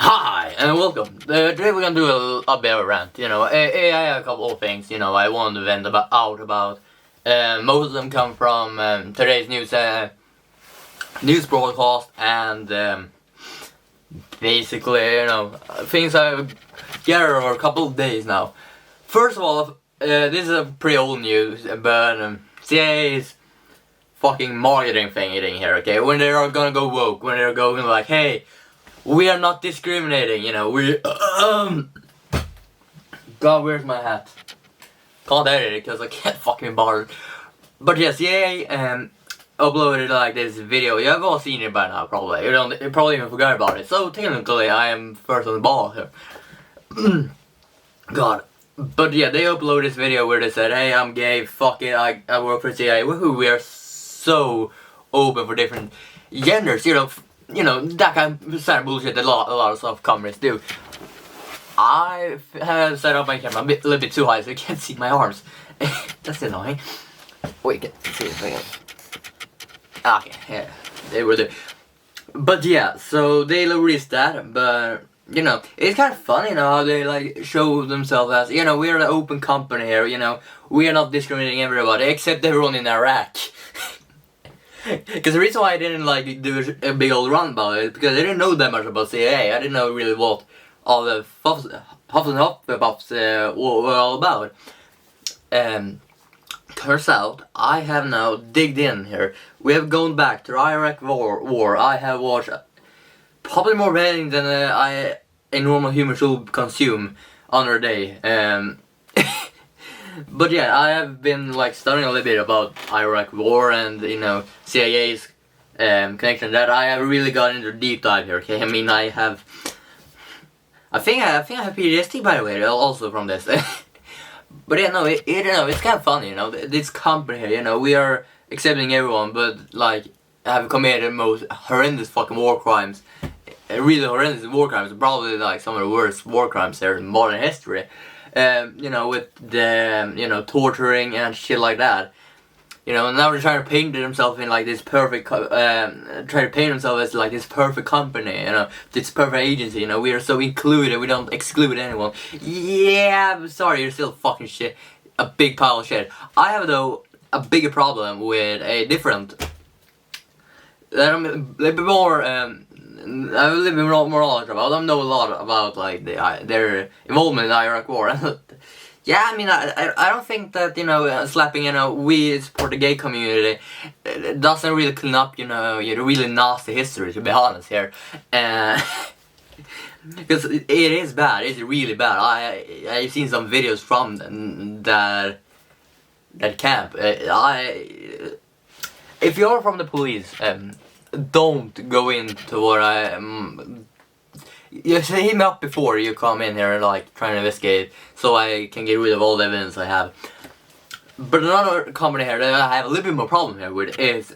Hi and welcome. Today we're gonna do a bit of a rant. I have a couple of things. I want to vent out about. Most of them come from today's news broadcast and basically things I've gathered over a couple of days now. First of all, this is a pretty old news, but CIA's fucking marketing thing here. Okay, when they are gonna go woke, when they're going like, hey. We are not discriminating, we, God, where's my hat? Can't edit it because I can't fucking bother. But yes, yay, uploaded like this video. You have all seen it by now, probably. You probably even forgot about it. So technically, I am first on the ball here. God. But yeah, they uploaded this video where they said, hey, I'm gay, fuck it, I work for CIA. Woohoo, we are so open for different genders, that kind of sad bullshit that a lot of stuff companies do. I have set up my camera a little bit too high so you can't see my arms. That's annoying. Wait, can see if I can. Okay, yeah, they were there. But yeah, so they released that, but it's kind of funny how they like show themselves as, we are an open company here, we are not discriminating everybody except everyone in Iraq. Because the reason why I didn't like do a big old run about it is because I didn't know that much about CIA. I didn't know really what all the Huffs and Hufflepuffs were all about. Turns out I have now digged in here. We have gone back to the Iraq war. I have watched probably more reading than a normal human should consume on a day. But yeah, I have been like studying a little bit about Iraq war and CIA's connection. That I have really got into a deep dive here. Okay, I mean I think I have PTSD by the way, also from this. But yeah, no, it's kind of funny, this company here, we are accepting everyone, but like have committed the most horrendous fucking war crimes, really horrendous war crimes, probably like some of the worst war crimes here in modern history. With the, torturing and shit like that. Now they're trying to paint themselves in like this perfect, trying to paint themselves as like this perfect company, this perfect agency, we are so included, we don't exclude anyone. Yeah, I'm sorry, you're still fucking shit, a big pile of shit. I have though a bigger problem with a different, that I'm a little bit more, I have a little bit more knowledge about. I don't know a lot about like their involvement in the Iraq war. Yeah, I mean, I don't think that slapping we support the gay community doesn't really clean up your really nasty history, to be honest here. Because it is bad. It's really bad. I've seen some videos from that camp. If you're from the police, don't go into what you hit me up before you come in here and like trying to investigate, so I can get rid of all the evidence I have. But another company here that I have a little bit more problem here with is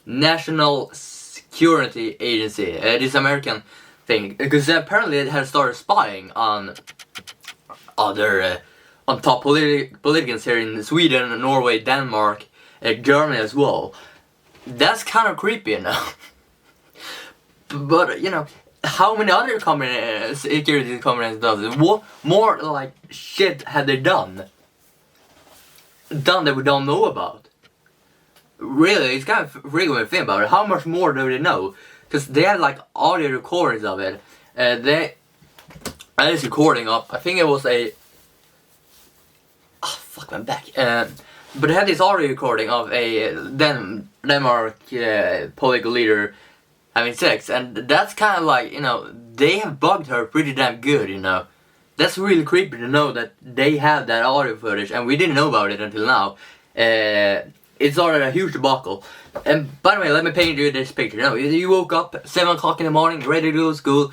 National Security Agency. This American thing, because apparently it has started spying on other on top politicians here in Sweden, Norway, Denmark, Germany as well. That's kind of creepy now. But how many other security companies does it? What more like shit have they done that we don't know about? Really, it's kind of freaking to think about it. How much more do they know? Because they have like audio recordings of it. They had this recording of, I think it was a, oh fuck my back. But they had this audio recording of a Denmark political leader having sex, and that's kind of like, they have bugged her pretty damn good, That's really creepy to know that they have that audio footage, and we didn't know about it until now. It's already a huge debacle. And by the way, let me paint you this picture. You woke up 7 o'clock in the morning, ready to go to school,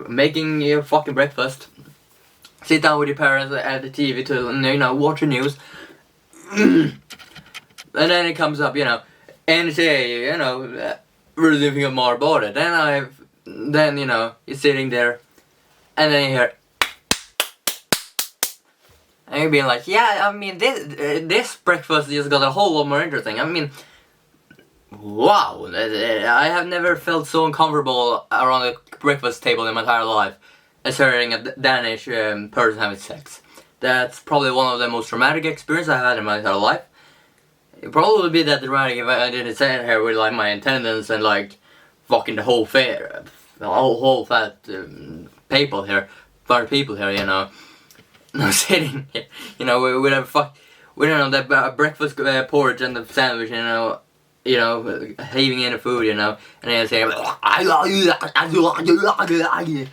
making your fucking breakfast. Sit down with your parents at the TV to, watch the news. And then it comes up, and say, really thinking more about it. Then you're sitting there, and then you hear, and you're being like, yeah, I mean, this breakfast just got a whole lot more interesting. I mean, Wow, I have never felt so uncomfortable around a breakfast table in my entire life as hearing a Danish person having sex. That's probably one of the most traumatic experiences I had in my entire life. It probably would be that dramatic if I didn't sit here with like my attendants and like fucking the whole fair, the whole fat people here, you know. No, sitting here, you know, with a we don't know that breakfast porridge and the sandwich, you know, heaving in the food, you know, and then saying, I love you, I love you,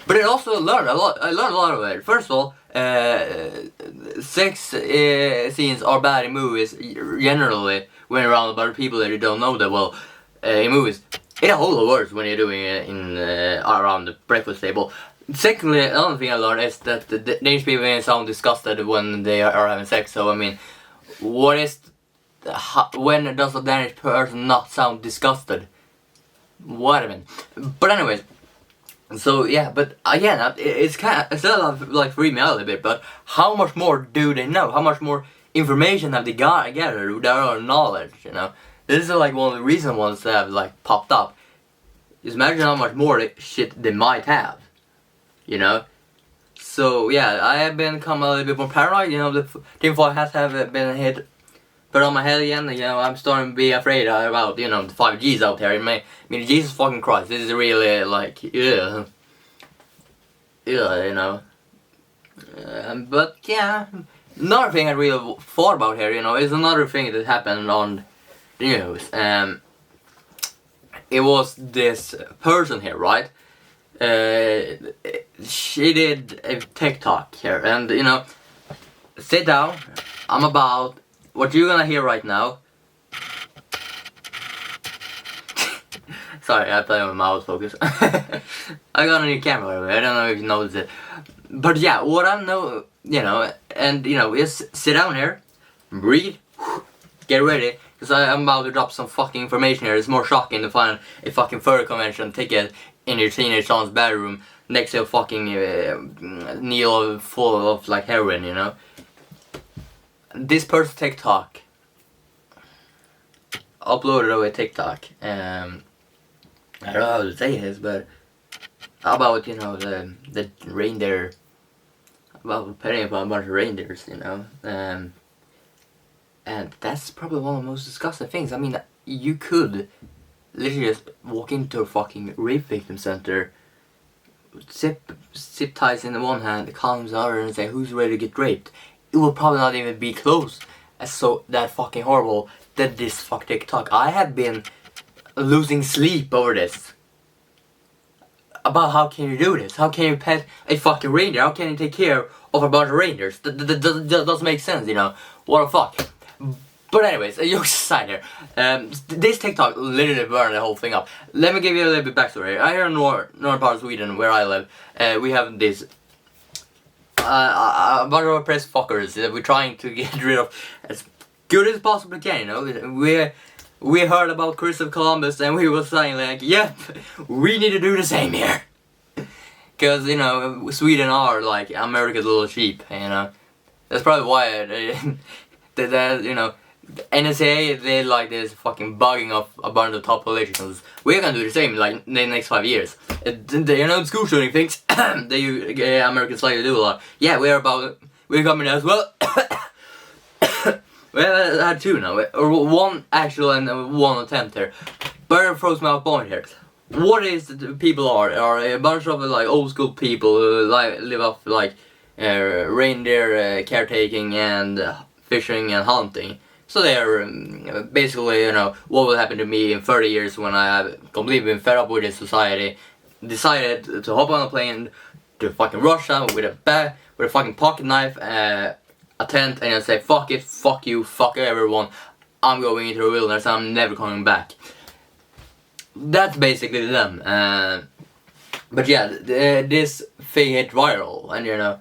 but I also learned a lot. I learned a lot of it. First of all, sex scenes are bad in movies generally when you're around other people that you don't know that well. In movies, it's a whole lot worse when you're doing it in around the breakfast table. Secondly, another thing I learned is that the Danish people sound disgusted when they are having sex. So I mean, when does a Danish person not sound disgusted? What I mean. But anyways, so yeah, but again, it's still like freaked me out a little bit. But how much more do they know? How much more information have they gathered? Their knowledge, you know. This is like one of the recent ones that have like popped up. Just imagine how much more shit they might have, you know. So yeah, I have become a little bit more paranoid. You know, the tinfoil hat have been put on my head again. You know, I'm starting to be afraid about, you know, the 5Gs out there. I mean, Jesus fucking Christ, this is really like, yeah, you know. But yeah, another thing I really thought about here, you know, is another thing that happened on the news. It was this person here, right? She did a TikTok here, and you know, sit down. I'm about what you're gonna hear right now. Sorry, I play with my mouse focus. I got a new camera, by the way. I don't know if you noticed it, but yeah, what I know, you know, and you know, is sit down here, breathe, get ready, because I'm about to drop some fucking information here. It's more shocking to find a fucking furry convention ticket in your teenage son's bedroom next to a fucking needle full of like heroin, you know. This person TikTok uploaded a TikTok. I don't know how to say this, but about, you know, the reindeer, about petting upon a bunch of reindeers, you know. And that's probably one of the most disgusting things. I mean, you could literally just walk into a fucking rape victim center, zip ties in the one hand, condoms in the other, and say, who's ready to get raped? It will probably not even be close as so that fucking horrible that this fuck TikTok. I have been losing sleep over this. About how can you do this? How can you pet a fucking reindeer? How can you take care of a bunch of reindeers? That doesn't make sense, you know. What the fuck? But anyways, jokes aside here, this TikTok literally burned the whole thing up. Let me give you a little bit backstory. I here in northern part of Sweden, where I live, we have this a bunch of oppressed fuckers that we're trying to get rid of as good as possibly can, you know. We heard about Christopher Columbus and we were saying like, yep, we need to do the same here. Cause, you know, Sweden are like America's little sheep, you know. That's probably why that, you know, NSA, they like this fucking bugging of a bunch of top politicians. We're gonna do the same like in the next 5 years. You know, school shooting things, Americans like to do a lot. Yeah, we're coming as well. We have had two now, or one actual and one attempt here. But it throws me off point here. What is the people are a bunch of like old school people who live off like reindeer caretaking and fishing and hunting. So they are basically, you know, what will happen to me in 30 years when I have completely been fed up with this society, decided to hop on a plane to fucking Russia with a fucking pocket knife, a tent, and say fuck it, fuck you, fuck everyone, I'm going into the wilderness, I'm never coming back. That's basically them. But yeah, this thing hit viral, and you know,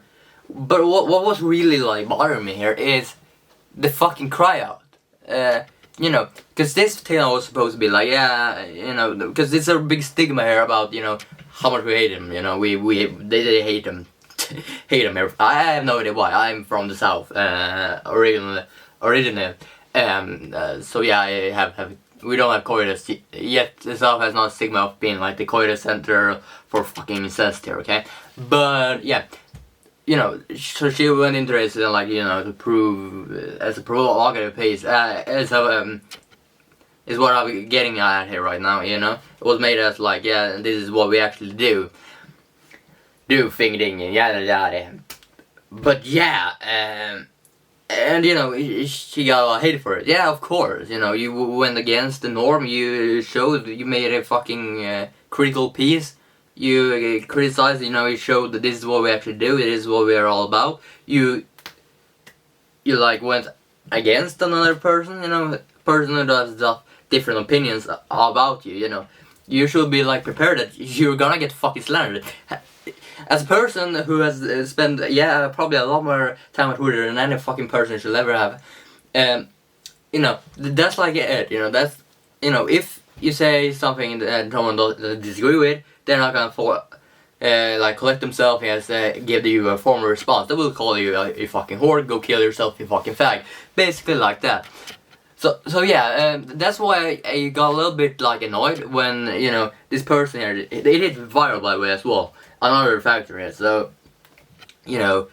but what was really like bothering me here is the fucking cry out. You know, because this thing was supposed to be like, yeah, you know, because it's a big stigma here about, you know, how much we hate him, you know, they hate him. Hate him here. I have no idea why. I'm from the south, originally, So yeah, I have we don't have coitus yet. Itself has not stigma of being like the coitus center for fucking incest here, okay? But yeah, you know, so she went interested in like, you know, to prove as a provocative piece is what I'm getting at here right now. You know, it was made as like, yeah, this is what we actually do thinking, yada yada. But yeah, and you know, she got a lot of hate for it. Yeah, of course. You know, you went against the norm. You showed you made a fucking critical piece. You criticized. You know, you showed that this is what we actually do. It is what we are all about. You like went against another person. You know, person who does different opinions about you. You know, you should be like prepared that you're gonna get fucking slandered. As a person who has spent, probably a lot more time at Twitter than any fucking person should ever have, you know, that's like it, you know, that's, you know, if you say something that someone doesn't disagree with, they're not gonna like collect themselves and give you a formal response. They will call you a fucking whore, go kill yourself, you fucking fag. Basically like that. So yeah, that's why I got a little bit like annoyed when, you know, this person here, it hit viral by the way as well. Another factor here, so, you know,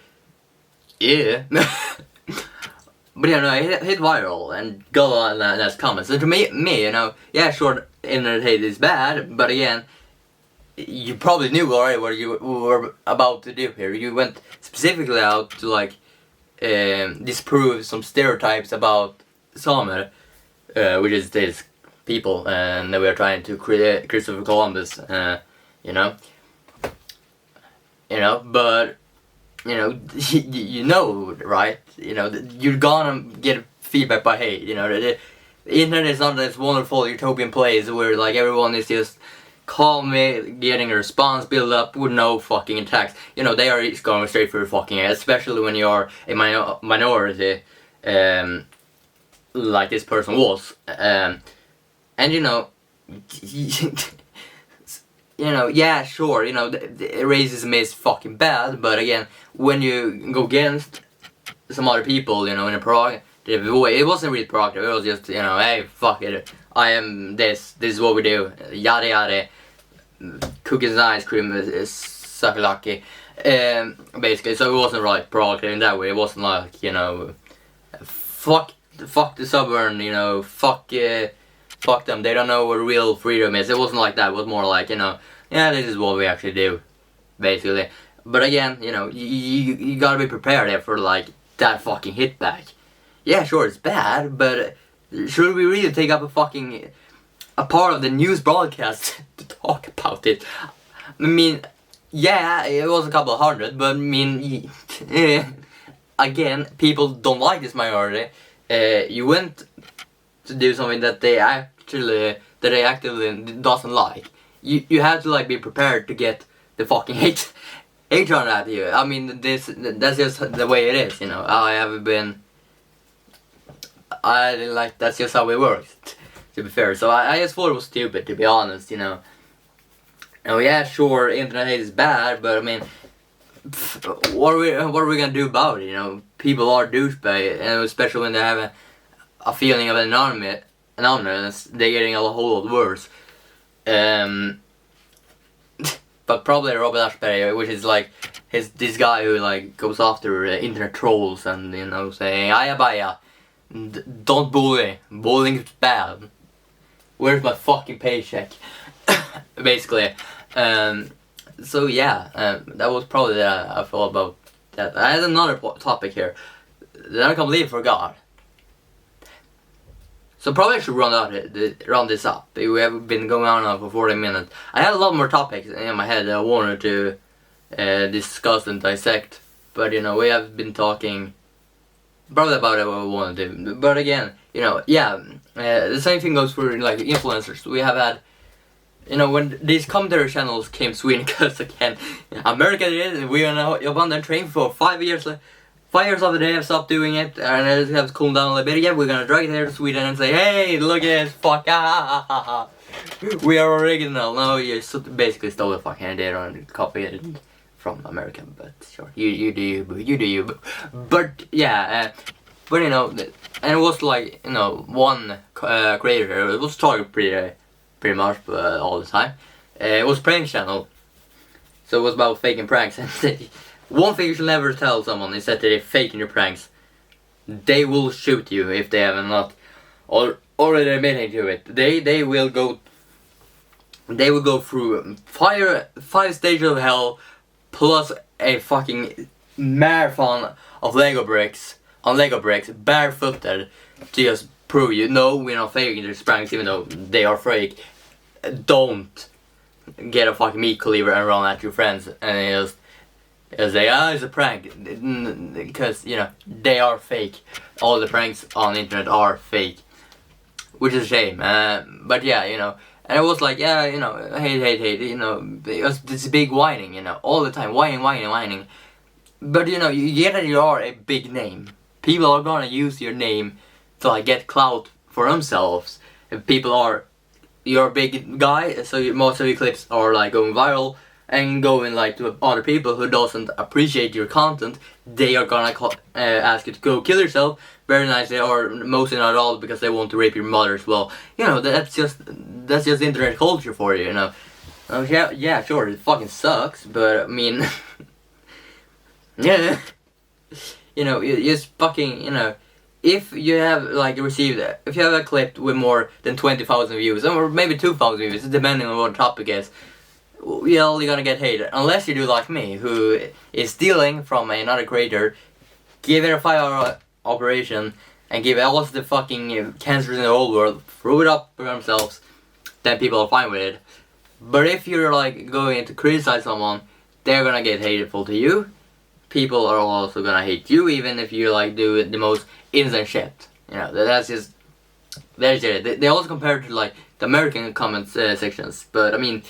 yeah. But you know, it hit viral and got a lot of nice comments. So to me, you know, yeah, sure, internet hate is bad, but again, you probably knew already what you were about to do here. You went specifically out to like disprove some stereotypes about Samer, which is these people, and we are trying to create Christopher Columbus, you know. You know, but, you know, you know, right? You know, you're gonna get feedback by hate, you know. The internet is not this wonderful utopian place where, like, everyone is just calmly getting a response build up with no fucking attacks. You know, they are going straight for your fucking head, especially when you're a minority, like this person was. And, you know, you know, yeah, sure, you know, the racism is fucking bad, but again, when you go against some other people, you know, in a provocative way, it wasn't really provocative, it was just, you know, hey, fuck it, I am this is what we do, yada yada, cookies and ice cream is suck lucky, basically, so it wasn't like provocative in that way, it wasn't like, you know, fuck the suburban, you know, fuck them, they don't know what real freedom is. It wasn't like that, it was more like, you know, yeah, this is what we actually do, basically. But again, you know, you gotta be prepared for like that fucking hit back. Yeah, sure, it's bad, but should we really take up a part of the news broadcast to talk about it? I mean, yeah, it was a couple of hundred, but I mean, again, people don't like this minority. You went to do something that they actively doesn't like. You have to like be prepared to get the fucking hate on at you. I mean, that's just the way it is, you know. That's just how it works, to be fair. So I just thought it was stupid, to be honest, you know. And yeah, sure, internet hate is bad, but I mean, what are we gonna do about it, you know? People are douchebags, and especially when they have a feeling of anonymous, they're getting a whole lot worse. But probably Robert Aschberg, which is like this guy who like goes after internet trolls and, you know, saying ayabaya, don't bully, bullying is bad. Where's my fucking paycheck? Basically. So yeah, that was probably that I thought about that. I had another topic here that I completely forgot. So probably I should round this up. We have been going on now for 40 minutes. I had a lot more topics in my head that I wanted to discuss and dissect. But, you know, we have been talking probably about what we wanted to. But again, you know, yeah, the same thing goes for like influencers. We have had, you know, when these commentary channels came to Sweden, because again, America did it, we're on the train for 5 years. 5 years after they have stopped doing it, and they have to cool down a little bit. Yeah, we're gonna drag it here to Sweden and say, hey, look at this, fuck, we are original. No, you basically stole the fucking idea and copied it from America, but sure, you do you. But yeah, But you know, and it was like, you know, one creator. It was talking pretty much all the time. It was prank channel, so it was about faking pranks. And one thing you should never tell someone is that they're faking your pranks. They will shoot you if they have not already admitting to it. They will go through five stages of hell plus a fucking marathon of Lego bricks barefooted to just prove you no, we're not faking these pranks even though they are fake. Don't get a fucking meat cleaver and run at your friends and just say, it's a prank, because you know they are fake. All the pranks on the internet are fake, which is a shame. But yeah, you know, and it was like, yeah, you know, hate, you know, it was this big whining, you know, all the time, whining. But you know, you get that you are a big name. People are gonna use your name to like get clout for themselves. If you're a big guy, so most of your clips are like going viral and going like to other people who doesn't appreciate your content. They are gonna ask you to go kill yourself very nicely, or mostly not at all, because they want to rape your mother as well. You know, that's just internet culture for you. You know, yeah, sure, it fucking sucks, but I mean, yeah, you know, you just fucking, you know. If you have like if you have a clip with more than 20,000 views, or maybe 2,000 views, depending on what the topic is, well, you're gonna get hated. Unless you do like me, who is stealing from another creator, give it a 5-hour operation, and give all of the fucking cancers in the whole world, throw it up for themselves, then people are fine with it. But if you're like going to criticize someone, they're gonna get hateful to you. People are also gonna hate you, even if you like do the most innocent shit. You know, that's it. They also compare it to like the American comments sections, but I mean,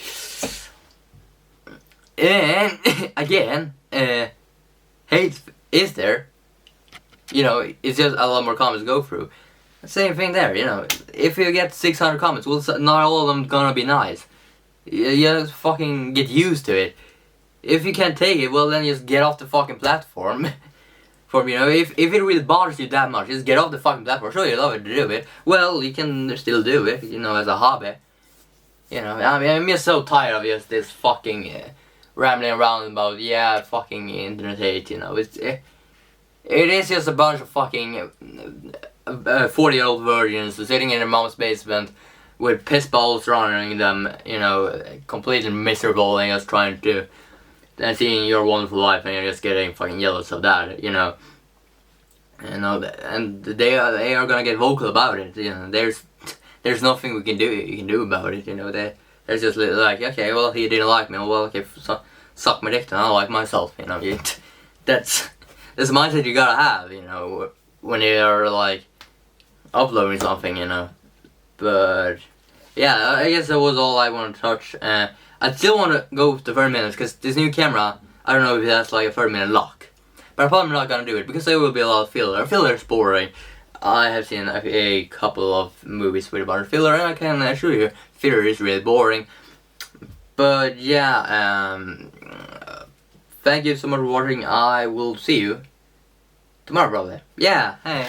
and again, hate is there. You know, it's just a lot more comments to go through. Same thing there. You know, if you get 600 comments, well, not all of them gonna be nice. You just fucking get used to it. If you can't take it, well then just get off the fucking platform. You know, if it really bothers you that much, just get off the fucking platform. Sure, you love it to do it. Well, you can still do it, you know, as a hobby. You know, I mean, I'm just so tired of just this fucking rambling around about, yeah, fucking internet hate, you know. It is just a bunch of fucking 40-year-old virgins sitting in their mom's basement with piss balls surrounding them, you know, completely miserable and just trying to, and seeing your wonderful life, and you're just getting fucking jealous of that, you know. You know, and they are gonna get vocal about it. You know, there's nothing you can do about it. You know, they're just like, okay, well, he didn't like me. Well, okay, suck my dick, then I like myself. You know, that's the mindset you gotta have. You know, when you're like uploading something. You know, but yeah, I guess that was all I wanted to touch. I still want to go to 30 minutes, because this new camera, I don't know if that's like a 30-minute lock. But I'm probably not going to do it, because there will be a lot of filler. Filler is boring. I have seen a couple of movies with a bunch of filler, and I can assure you, filler is really boring. But yeah, thank you so much for watching. I will see you tomorrow, probably. Yeah, hey.